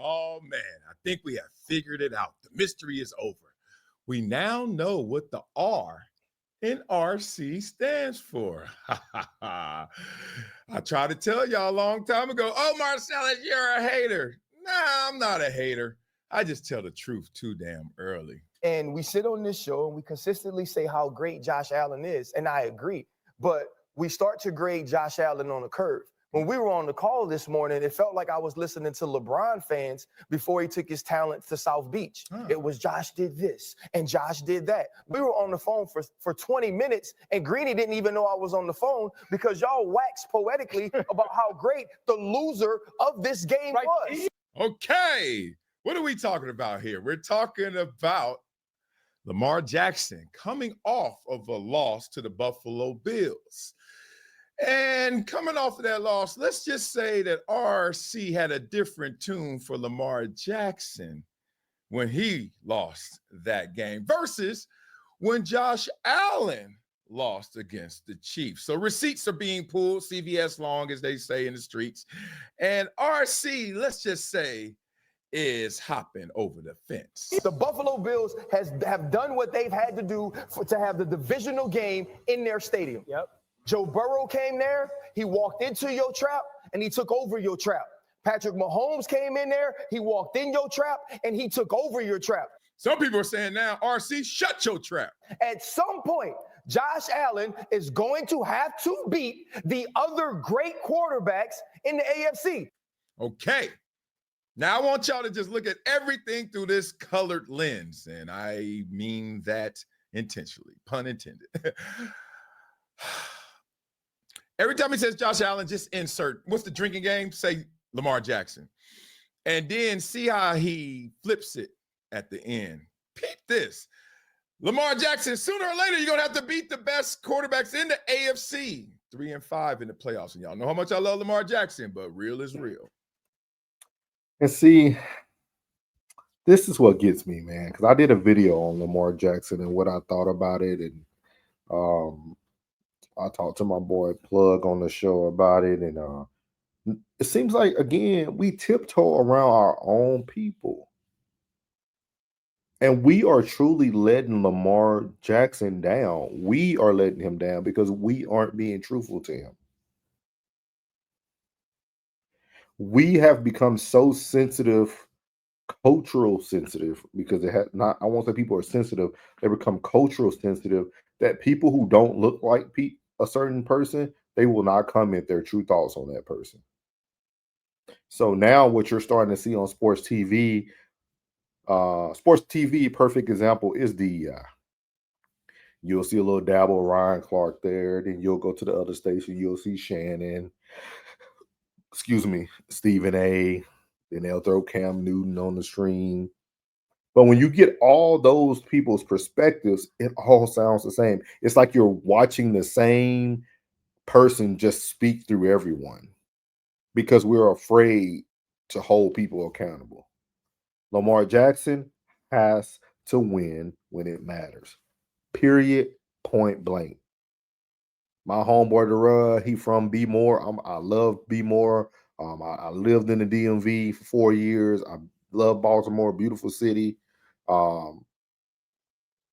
Oh, man, I think we have figured it out. The mystery is over. We now know what the R in RC stands for. I tried to tell y'all a long time ago, oh, Marcellus, you're a hater. Nah, I'm not a hater. I just tell the truth too damn early. And we sit on this show and we consistently say how great Josh Allen is, and I agree. But we start to grade Josh Allen on a curve. When we were on the call this morning, it felt like I was listening to LeBron fans before he took his talent to South Beach. It was Josh did this and Josh did that. We were on the phone for 20 minutes, and Greeny didn't even know I was on the phone because y'all waxed poetically about how great the loser of this game was. Okay, what are we talking about here? We're talking about Lamar Jackson coming off of a loss to the Buffalo Bills. And coming off of that loss, let's just say that RC had a different tune for Lamar Jackson when he lost that game versus when Josh Allen lost against the Chiefs. So receipts are being pulled, CVS long, as they say in the streets. And RC, let's just say, is hopping over the fence. The Buffalo Bills have done what they've had to do to have the divisional game in their stadium. Yep. Joe Burrow came there, he walked into your trap, and he took over your trap. Patrick Mahomes came in there, he walked in your trap, and he took over your trap. Some people are saying now, RC, shut your trap. At some point, Josh Allen is going to have to beat the other great quarterbacks in the AFC. Okay. Now, I want y'all to just look at everything through this colored lens, and I mean that intentionally, pun intended. Every time he says Josh Allen, just insert, what's the drinking game? Say Lamar Jackson. And then see how he flips it at the end. Peep this. Lamar Jackson, sooner or later, you're going to have to beat the best quarterbacks in the AFC. 3-5 in the playoffs. And y'all know how much I love Lamar Jackson, but real is real. And see, this is what gets me, man, because I did a video on Lamar Jackson and what I thought about it. And I talked to my boy Plug on the show about it. And it seems like, again, we tiptoe around our own people. And we are truly letting Lamar Jackson down. We are letting him down because we aren't being truthful to him. We have become so sensitive, cultural sensitive, because it has not, I won't say people are sensitive, they become cultural sensitive, that people who don't look like a certain person, they will not comment their true thoughts on that person. So now what you're starting to see on sports TV, perfect example is DEI. You'll see a little dabble of Ryan Clark there, then you'll go to the other station, you'll see Shannon, Stephen A. Then they'll throw Cam Newton on the stream. But when you get all those people's perspectives, it all sounds the same. It's like you're watching the same person just speak through everyone because we're afraid to hold people accountable. Lamar Jackson has to win when it matters. Period. Point blank. My homeboy Dara, he from B-More. I love B-More. I lived in the DMV for 4 years. I love Baltimore, beautiful city. But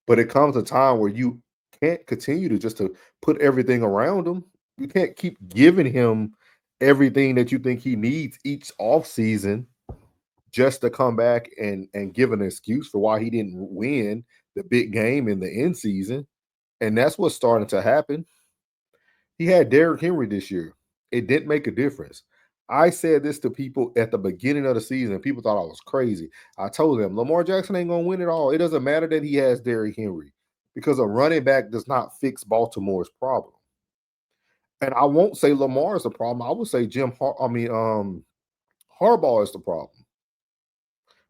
it comes a time where you can't continue to put everything around him. You can't keep giving him everything that you think he needs each offseason just to come back and give an excuse for why he didn't win the big game in the end season. And that's what's starting to happen. He had Derrick Henry this year. It didn't make a difference. I said this to people at the beginning of the season. People thought I was crazy. I told them Lamar Jackson ain't going to win it all. It doesn't matter that he has Derrick Henry because a running back does not fix Baltimore's problem. And I won't say Lamar is the problem. I would say Harbaugh is the problem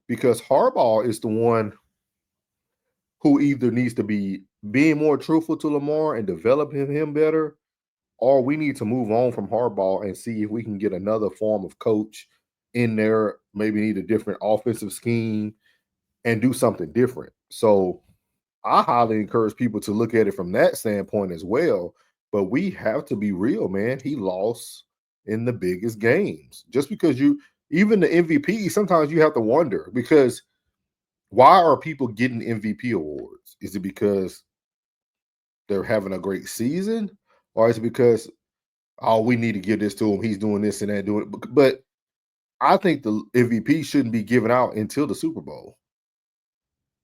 because Harbaugh is the one who either needs to be being more truthful to Lamar and developing him better, or we need to move on from Harbaugh and see if we can get another form of coach in there, maybe need a different offensive scheme and do something different. So I highly encourage people to look at it from that standpoint as well. But we have to be real, man. He lost in the biggest games. Just because Even the MVP, sometimes you have to wonder, because why are people getting MVP awards? Is it because they're having a great season, or is it because, oh, we need to give this to him, he's doing this and that, doing it? But I think the MVP shouldn't be given out until the Super Bowl.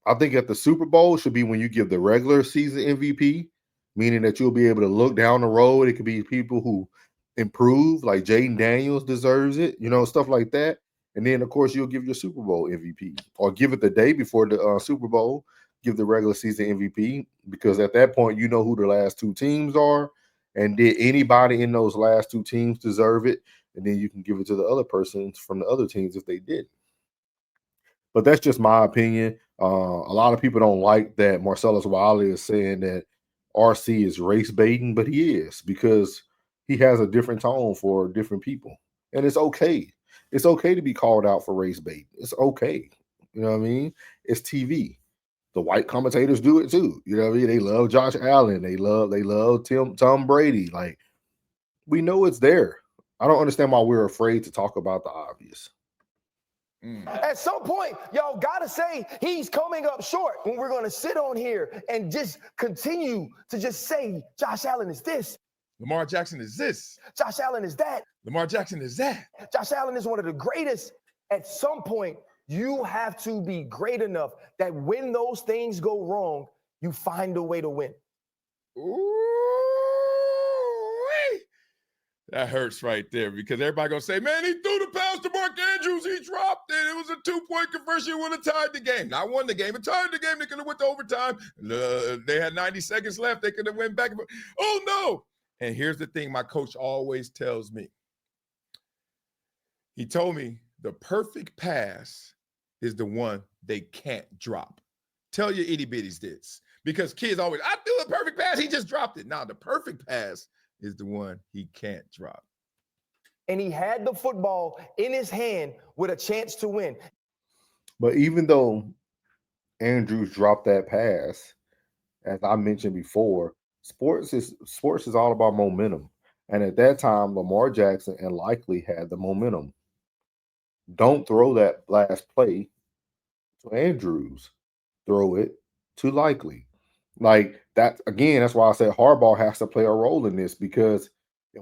I think at the Super Bowl should be when you give the regular season MVP, meaning that you'll be able to look down the road. It could be people who improve, like Jaden Daniels deserves it, stuff like that. And then, of course, you'll give your Super Bowl MVP, or give it the day before the Super Bowl, give the regular season MVP, because at that point, you know who the last two teams are, and did anybody in those last two teams deserve it? And then you can give it to the other persons from the other teams if they did. But that's just my opinion. A lot of people don't like that Marcellus Wiley is saying that RC is race baiting, but he is, because he has a different tone for different people. And it's okay. It's okay to be called out for race bait. It's okay. You know what I mean? It's TV. The white commentators do it too. You know what I mean? They love Josh Allen. They love Tom Brady. Like, we know it's there. I don't understand why we're afraid to talk about the obvious. At some point, y'all gotta say he's coming up short when we're gonna sit on here and just continue to just say Josh Allen is this, Lamar Jackson is this, Josh Allen is that, Lamar Jackson is that. Josh Allen is one of the greatest. At some point, you have to be great enough that when those things go wrong, you find a way to win. Ooh-wee. That hurts right there, because everybody gonna say, man, he threw the pass to Mark Andrews, he dropped it. It was a 2-point conversion, would have tied the game. Not won the game, but tied the game. They could have went to overtime. They had 90 seconds left. They could have went back and forth. Oh no. And here's the thing my coach always tells me. He told me the perfect pass is the one they can't drop. Tell your itty bitties this, because kids always, I threw a perfect pass, he just dropped it. Now the perfect pass is the one he can't drop. And he had the football in his hand with a chance to win. But even though Andrews dropped that pass, as I mentioned before, sports is all about momentum. And at that time, Lamar Jackson and Likely had the momentum. Don't throw that last play to Andrews. Throw it to Likely. Like that, again, that's why I said Harbaugh has to play a role in this, because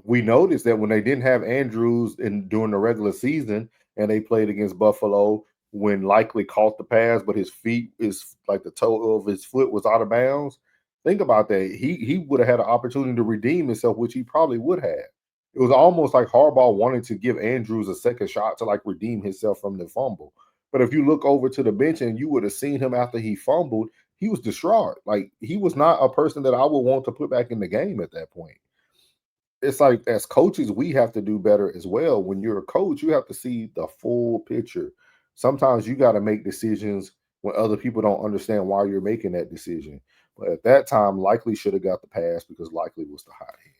we noticed that when they didn't have Andrews during the regular season and they played against Buffalo, when Likely caught the pass, but his feet is like the toe of his foot was out of bounds. Think about that. He would have had an opportunity to redeem himself, which he probably would have. It was almost like Harbaugh wanted to give Andrews a second shot to like redeem himself from the fumble. But if you look over to the bench and you would have seen him after he fumbled, he was distraught. Like, he was not a person that I would want to put back in the game at that point. It's like, as coaches, we have to do better as well. When you're a coach, you have to see the full picture. Sometimes you got to make decisions when other people don't understand why you're making that decision. But at that time, Likely should have got the pass, because Likely was the hot hand.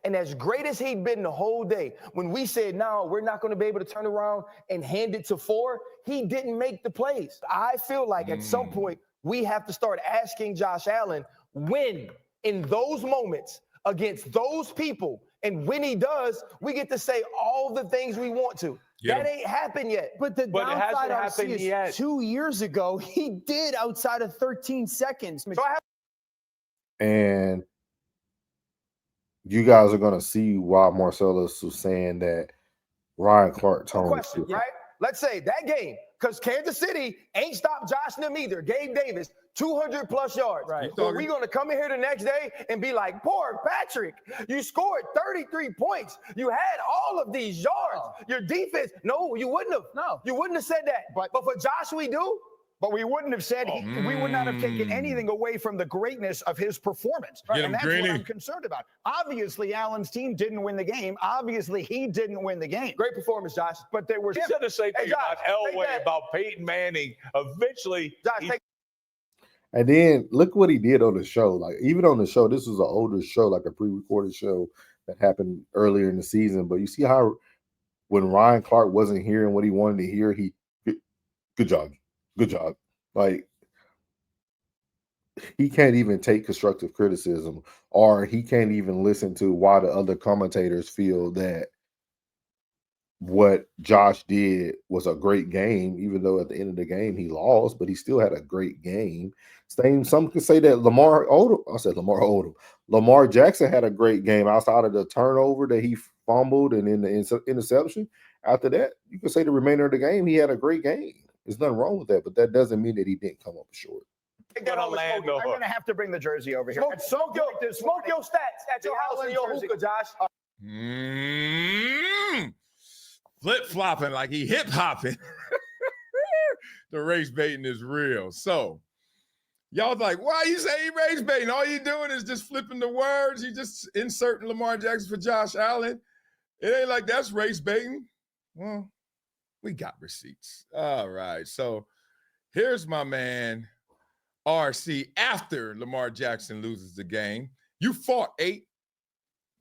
And as great as he'd been the whole day, when we said, no, we're not going to be able to turn around and hand it to 4, he didn't make the plays. I feel like at some point, we have to start asking Josh Allen when, in those moments, against those people, and when he does, we get to say all the things we want to. That ain't happened yet. But the downside RC is yet. 2 years ago, he did outside of 13 seconds. And you guys are going to see why Marcellus was saying that Ryan Clark told question, right? Let's say that game, because Kansas City ain't stopped Josh and them either. Gabe Davis, 200 plus yards. Right. So we're going to come in here the next day and be like, poor Patrick, you scored 33 points. You had all of these yards. Your defense, no, you wouldn't have. No. You wouldn't have said that. But for Josh, we do. But we wouldn't have said we would not have taken anything away from the greatness of his performance. And that's what I'm concerned about. Obviously, Allen's team didn't win the game. Obviously, he didn't win the game. Great performance, Josh. But there was... He said the same thing about Elway, about Peyton Manning. Eventually... And then look what he did on the show. Like, even on the show, this was an older show, like a pre-recorded show that happened earlier in the season. But you see how when Ryan Clark wasn't hearing what he wanted to hear, good job. Good job. Like, he can't even take constructive criticism, or he can't even listen to why the other commentators feel that what Josh did was a great game, even though at the end of the game he lost, but he still had a great game. Some could say that Lamar Jackson had a great game outside of the turnover that he fumbled and in the interception. After that, you could say the remainder of the game he had a great game. There's nothing wrong with that, but that doesn't mean that he didn't come up short. I'm going to have to bring the jersey over here. Smoke your stats at your house and your hookah, Josh. Flip-flopping like he hip-hopping. The race baiting is real. So, y'all like, why you say he race baiting? All you doing is just flipping the words. You just inserting Lamar Jackson for Josh Allen. It ain't like that's race baiting. Well, we got receipts. All right. So, here's my man, RC, after Lamar Jackson loses the game. You fought 8,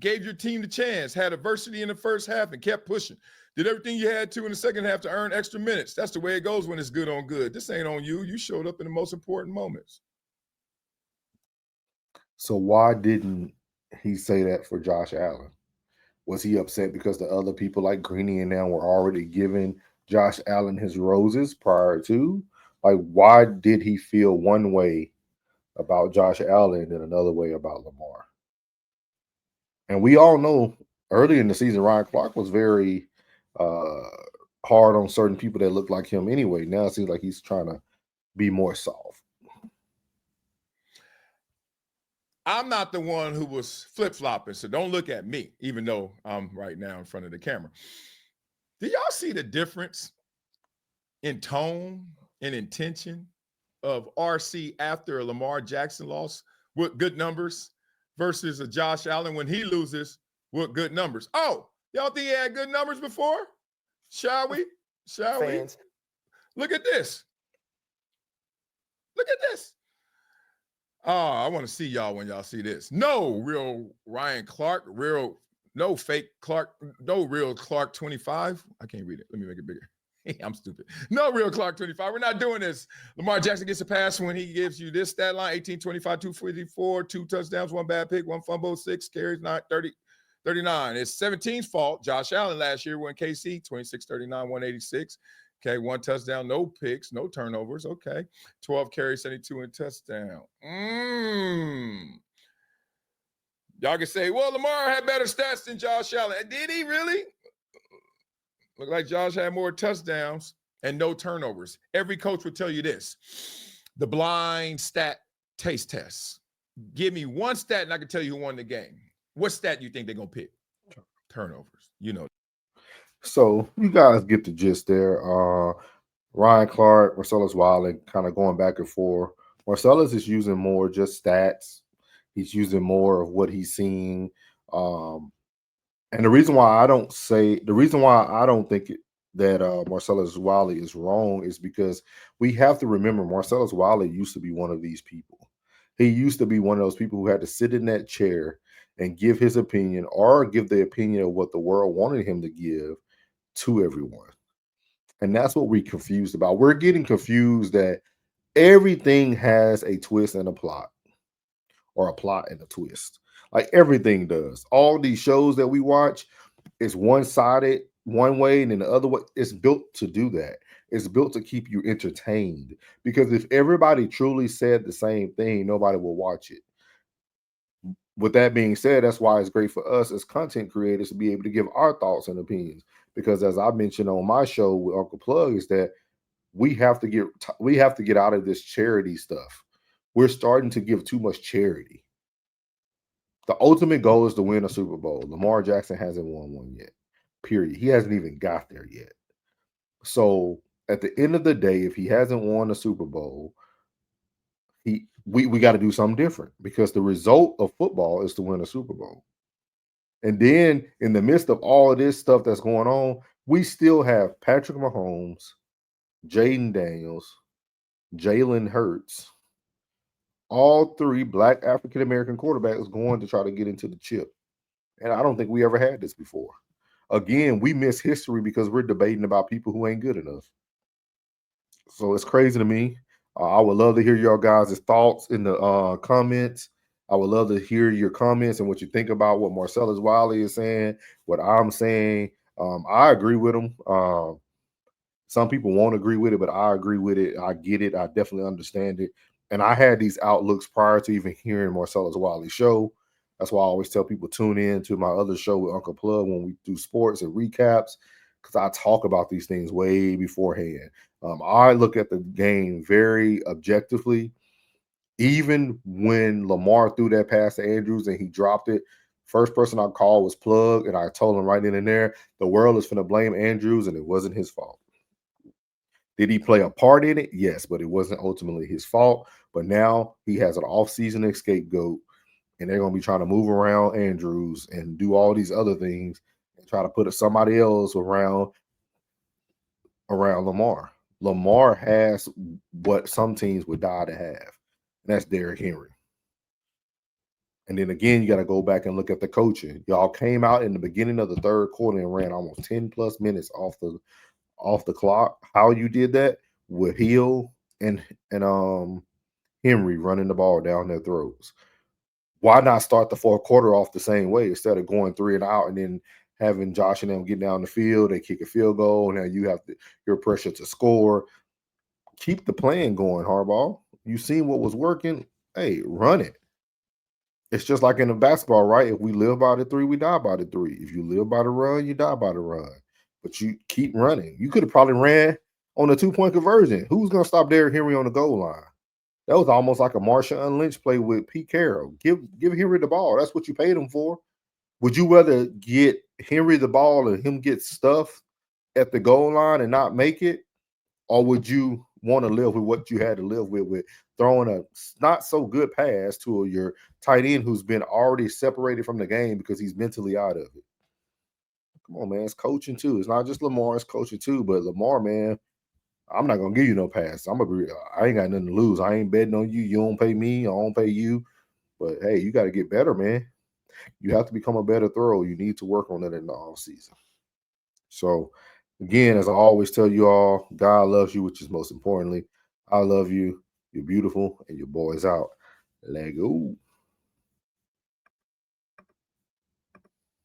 gave your team the chance, had adversity in the first half and kept pushing. Did everything you had to in the second half to earn extra minutes. That's the way it goes when it's good on good. This ain't on you. You showed up in the most important moments. So why didn't he say that for Josh Allen? Was he upset because the other people like Greeny and them were already giving Josh Allen his roses prior to? Like, why did he feel one way about Josh Allen and another way about Lamar? And we all know early in the season, Ryan Clark was very hard on certain people that look like him anyway. Now it seems like he's trying to be more soft. I'm not the one who was flip-flopping, so don't look at me, even though I'm right now in front of the camera. Do y'all see the difference in tone and intention of RC after a Lamar Jackson loss with good numbers versus a Josh Allen when he loses with good numbers? Oh, y'all think he had good numbers before? Shall we? Fans. Look at this. Look at this. Oh, I want to see y'all when y'all see this. No real Ryan Clark, no fake Clark, no real Clark 25. I can't read it. Let me make it bigger. I'm stupid. No real Clark 25. We're not doing this. Lamar Jackson gets a pass when he gives you this stat line: 18, 25, 254, 2 touchdowns, 1 bad pick, 1 fumble, 6 carries, 39. It's 17's fault. Josh Allen last year went KC, 26, 39, 186. Okay, 1 touchdown, no picks, no turnovers. Okay, 12 carries, 72 and touchdown. Y'all can say, well, Lamar had better stats than Josh Allen. Did he really? Look like Josh had more touchdowns and no turnovers. Every coach would tell you this: the blind stat taste test. Give me one stat and I can tell you who won the game. What stat you think they're going to pick? Turnovers. You know. So you guys get the gist there. Ryan Clark, Marcellus Wiley kind of going back and forth. Marcellus is using more just stats. He's using more of what he's seeing. And the reason why I don't think that Marcellus Wiley is wrong is because we have to remember Marcellus Wiley used to be one of these people. He used to be one of those people who had to sit in that chair and give his opinion or give the opinion of what the world wanted him to give to everyone. And that's what we're confused about. We're getting confused that everything has a twist and a plot, or a plot and a twist. Like everything does. All these shows that we watch is one-sided one way, and then the other way. It's built to do that. It's built to keep you entertained. Because if everybody truly said the same thing, nobody will watch it. With that being said, that's why it's great for us as content creators to be able to give our thoughts and opinions. Because as I mentioned on my show with Uncle Plug, is that we have to get out of this charity stuff. We're starting to give too much charity. The ultimate goal is to win a Super Bowl. Lamar Jackson hasn't won one yet. Period. He hasn't even got there yet. So at the end of the day, if he hasn't won a Super Bowl, we got to do something different, because the result of football is to win a Super Bowl. And then in the midst of all of this stuff that's going on, we still have Patrick Mahomes, Jaden Daniels, Jalen Hurts, all 3 Black African-American quarterbacks going to try to get into the chip. And I don't think we ever had this before. Again, we miss history because we're debating about people who ain't good enough. So it's crazy to me. I would love to hear your guys' thoughts in the comments. I would love to hear your comments and what you think about what Marcellus Wiley is saying, what I'm saying. I agree with him. Some people won't agree with it, but I agree with it. I get it. I definitely understand it. And I had these outlooks prior to even hearing Marcellus Wiley show. That's why I always tell people tune in to my other show with Uncle Plug when we do sports and recaps, because I talk about these things way beforehand. I look at the game very objectively. Even when Lamar threw that pass to Andrews and he dropped it, first person I called was Plug, and I told him right then and there, the world is finna blame Andrews, and it wasn't his fault. Did he play a part in it? Yes, but it wasn't ultimately his fault. But now he has an offseason scapegoat, and they're going to be trying to move around Andrews and do all these other things and try to put somebody else around Lamar. Lamar has what some teams would die to have, and that's Derrick Henry. And then again, you got to go back and look at the coaching. Y'all came out in the beginning of the third quarter and ran almost 10 plus minutes off the clock. How you did that? With Hill and Henry running the ball down their throats. Why not start the fourth quarter off the same way instead of going 3 and out and then having Josh and them get down the field, they kick a field goal, now you have your pressure to score. Keep the plan going, Harbaugh. You seen what was working. Hey, run it. It's just like in the basketball, right? If we live by the 3, we die by the 3. If you live by the run, you die by the run. But you keep running. You could have probably ran on a 2-point conversion. Who's going to stop Derrick Henry on the goal line? That was almost like a Marshawn Lynch play with Pete Carroll. Give Henry the ball. That's what you paid him for. Would you rather get Henry the ball and him get stuffed at the goal line and not make it? Or would you want to live with what you had to live with throwing a not so good pass to your tight end who's been already separated from the game because he's mentally out of it? Come on, man. It's coaching too. It's not just Lamar, it's coaching too. But Lamar, man, I'm not gonna give you no pass. I ain't got nothing to lose. I ain't betting on you. You don't pay me. I don't pay you. But hey, you got to get better, man. You have to become a better thrower. You need to work on that in the offseason. So again, as I always tell you all, God loves you, which is most importantly. I love you. You're beautiful, and your boy's out. Let go.